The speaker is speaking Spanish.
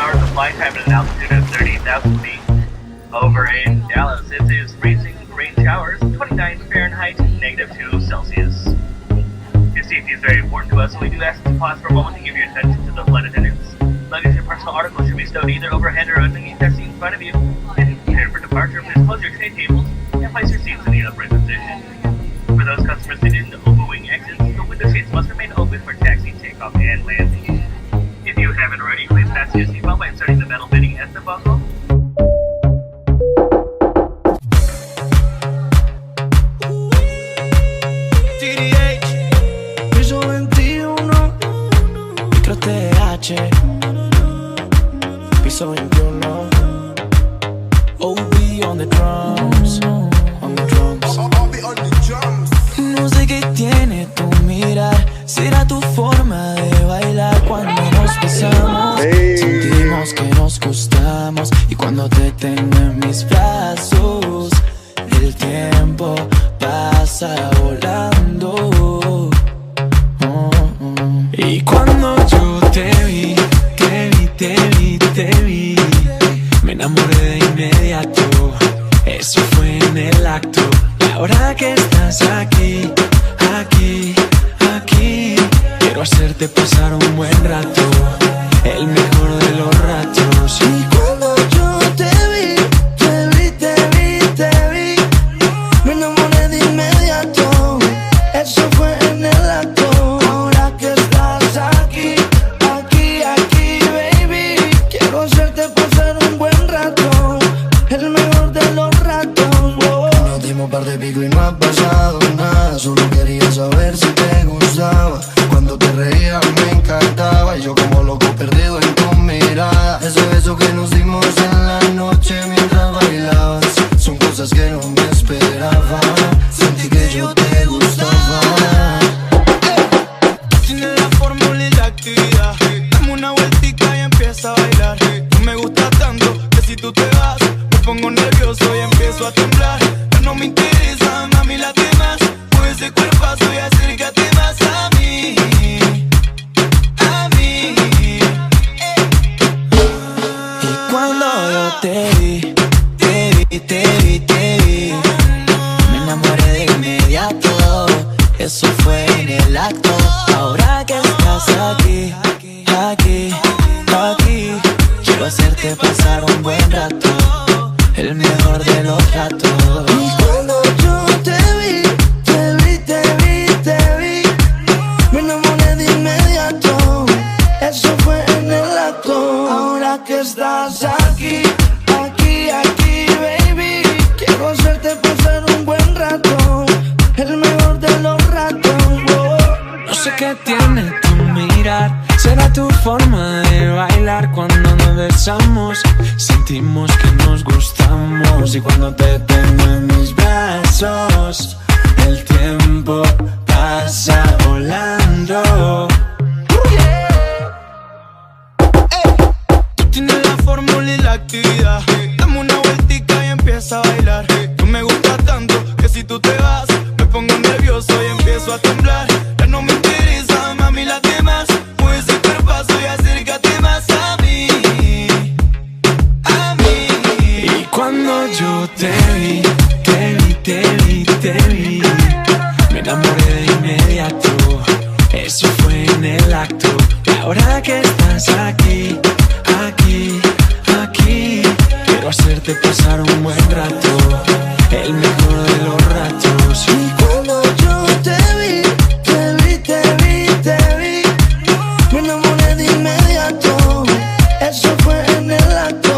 hours of flight time at an altitude of 30,000 feet. Over in Dallas, it is freezing rain showers, 29 Fahrenheit, -2 Celsius. Your safety is very important to us, so we do ask you to pause for a moment to give your attention to the flight attendants. Luggage and personal articles should be stowed either overhead or underneath the seat in front of you. And prepare for departure, please close your tray tables and place your seats in the upright position. For those customers seated in the overwing exits, the window seats must remain open for taxi, takeoff, and landing. If you haven't already, please fasten your seatbelt by inserting the metal bitting at the buckle. Piso 21, micro TH, piso 21, OB on the drums, on the drums. No sé qué tiene tu mirar, será tu forma de bailar cuando nos besamos. Sentimos que nos gustamos y cuando te tengo en mis brazos, el tiempo pasa volando. Y cuando yo te vi, me enamoré de inmediato. Eso fue en el acto. Y ahora que estás aquí, quiero hacerte pasar un buen rato, el mejor de los ratos. Y cuando yo te vi, me enamoré de inmediato. Eso fue en el acto. Ahora que estás aquí, baby, quiero hacerte pasar un buen rato, el mejor de los ratos. Nos dimos par de pico y no ha pasado nada. Solo quería saber si te gustaba. Cuando te reías me encantaba y yo como loco perdido en tu mirada. Ese beso que nos dimos en la noche mientras bailabas, son cosas que no me esperaba. Sentí que yo te gustaba. Tienes la fórmula y la actividad. Dame una vueltica y empieza a bailar. Tú me gustas tanto que si tú te vas me pongo nervioso y empiezo a temblar. Ya no me interesa, mami, las demás. Mueve ese cuerpazo y acércate más a mí. Y cuando yo te vi, me enamoré de inmediato. Eso fue en el acto. Ahora que estás aquí, quiero hacerte pasar un buen rato, el mejor de los ratos. Y cuando yo te vi, me enamoré de inmediato. Eso fue en el acto. Ahora que estás aquí, baby, quiero hacerte pasar un buen rato, el mejor de los ratos. No sé qué tiene tu mirar, será tu forma de bailar cuando nos besamos. Sentimos que nos gustamos y cuando te tengo en mis brazos, el tiempo pasa volando. Tú tienes la fórmula y la actividad. Dame una vueltica y empieza a bailar. Tú me gustas tanto que si tú te vas me pongo nervioso y empiezo a temblar. Ya no me interesa, mami, las demás. Mueve ese cuerpazo y acércate más a mí. Y cuando yo te vi, me enamoré de inmediato. Eso fue en el acto. Y ahora que estás aquí, quiero hacerte pasar un buen rato, el mejor de los ratos. Y cuando yo te vi, me enamoré de inmediato. Eso fue en el acto.